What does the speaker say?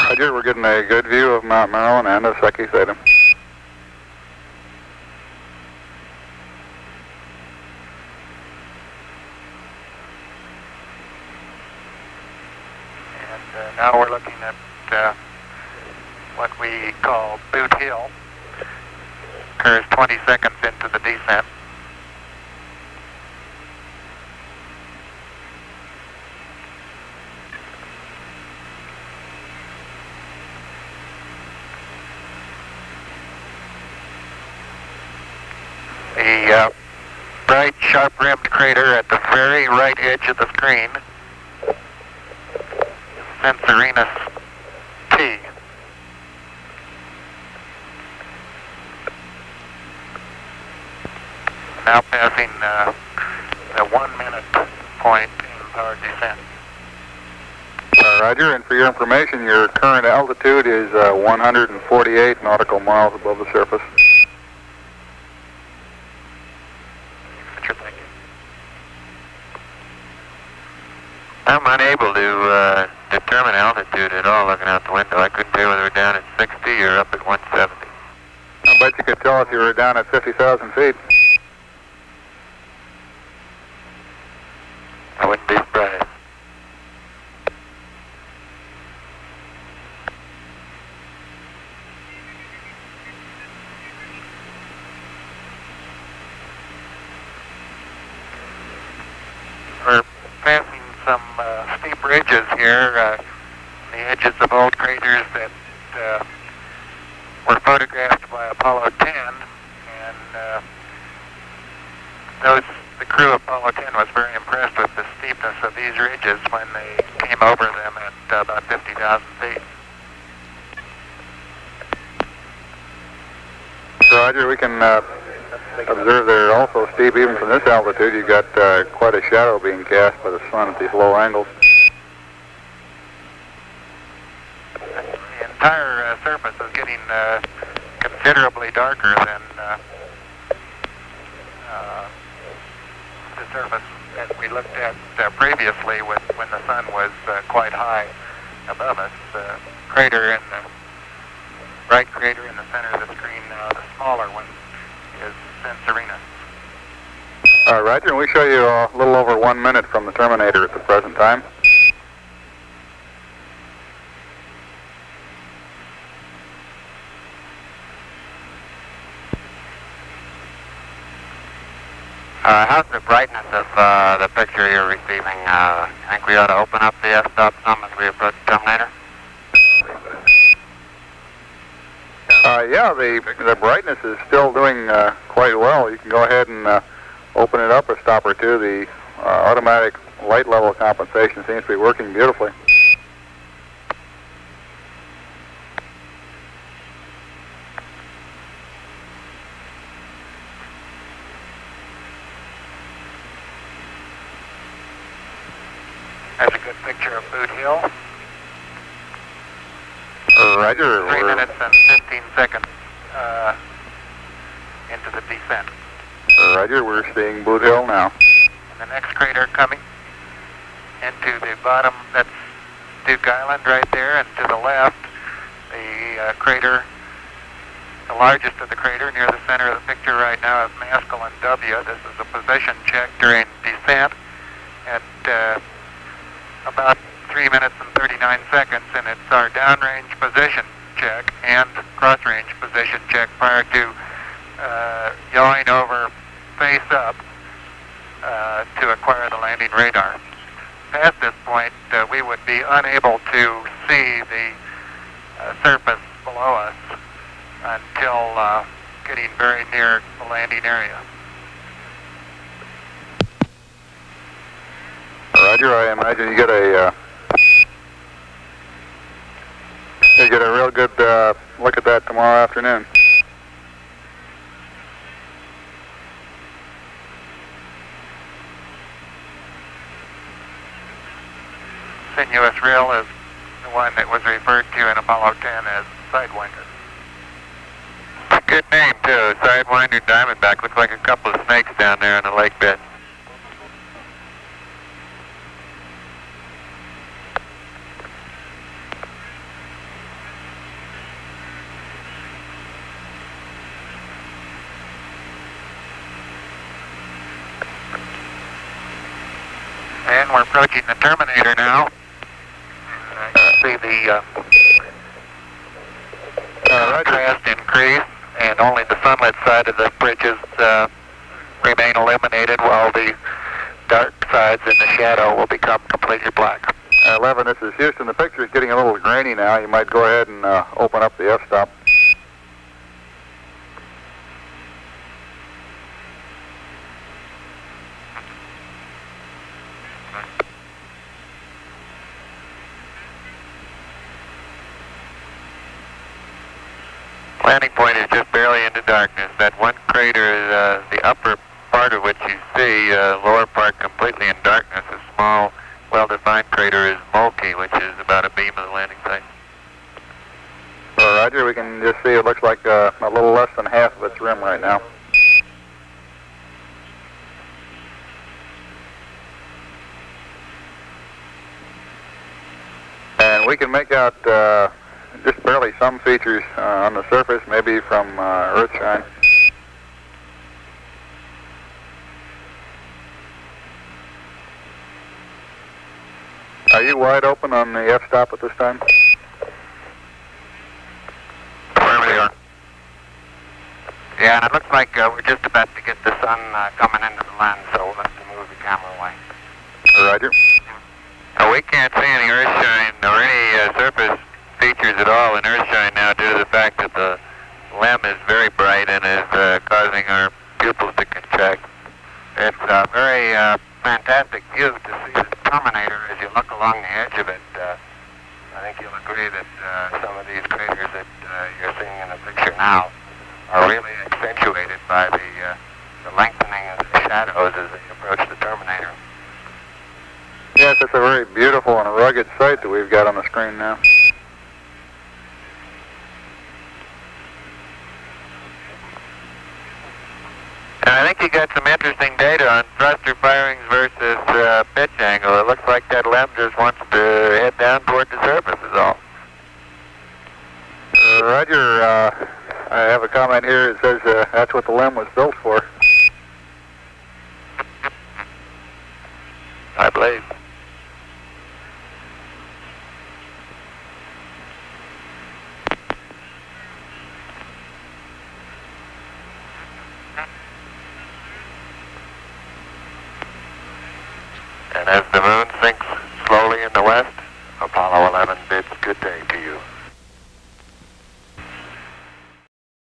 Roger, we're getting a good view of Mount Marilyn and of Secchi Theta. And now we're looking at what we call Boot Hill. Occurs 20 seconds into the descent. The bright, sharp-rimmed crater at the very right edge of the screen, Censorinus T. Now passing the 1 minute point in power descent. Roger, and for your information, your current altitude is 148 nautical miles above the surface. I'm unable to determine altitude at all looking out the window. I couldn't tell whether we're down at 60 or up at 170. I bet you could tell if you were down at 50,000 feet. I wouldn't be surprised. We're passing some steep ridges here, the edges of old craters that were photographed by Apollo 10, and the crew of Apollo 10 was very impressed with the steepness of these ridges when they came over them at about 50,000 feet. Roger, we can observe they're also steep even from this altitude. You've got quite a shadow being cast by the sun at these low angles. The entire surface is getting considerably darker than the surface that we looked at previously when the sun was quite high above us. The crater in the bright crater in the center of the screen now, the smaller one, is Censorinus. Roger, and we show you a little over 1 minute from the terminator at the present time. How's the brightness of the picture you're receiving? I think we ought to open up the f-stop some as we approach the terminator. Yeah, the brightness is still doing quite well. You can go ahead and open it up a stop or two. The automatic light level compensation seems to be working beautifully. That's a good picture of Boot Hill. Roger. 3 minutes and 15 seconds into the descent. Roger, we're seeing Boot Hill now. And the next crater coming into the bottom, that's Duke Island right there, and to the left, the crater, the largest of the crater near the center of the picture right now is Maskelyne W. This is a position check during descent at about 3 minutes and 39 seconds, and it's our downrange position check and cross-range position check prior to yawing over face up to acquire the landing radar. Past this point, we would be unable to see the surface below us until getting very near the landing area. Roger, I imagine you get a real good look at that tomorrow afternoon. Sinuous Rill is the one that was referred to in Apollo 10 as Sidewinder. Good name too, Sidewinder Diamondback. Looks like a couple of snakes down there in the lake bed. we're approaching the terminator now. You see the contrast increase, and only the sunlit side of the bridges remain illuminated, while the dark sides in the shadow will become completely black. 11, this is Houston. The picture is getting a little grainy now. You might go ahead and open up the f-stop. Landing point is just barely into darkness. That one crater is the upper part of which you see, lower part completely in darkness. A small, well-defined crater is Mulkey, which is about a beam of the landing site. Roger, we can just see it looks like a little less than half of its rim right now. And we can make out just barely some features on the surface, maybe from Earthshine. Are you wide open on the f-stop at this time? Where we are. Yeah, and it looks like we're just about to get the sun coming into the lens, so we'll have to move the camera away. Roger. We can't see any Earthshine or any surface features at all in Earthshine now due to the fact that the limb is very bright and is causing our pupils to contract. It's a very fantastic view to see the terminator as you look along the edge of it. I think you'll agree that some of these craters that you're seeing in the picture now are really accentuated by the lengthening of the shadows as they approach the terminator. Yes, it's a very beautiful and rugged sight that we've got on the screen now. And I think you got some interesting data on thruster firings versus pitch angle. It looks like that limb just wants to head down toward the surface is all. Roger, I have a comment here. It says that's what the limb was built for. I believe. And as the moon sinks slowly in the west, Apollo 11 bids good day, Pete.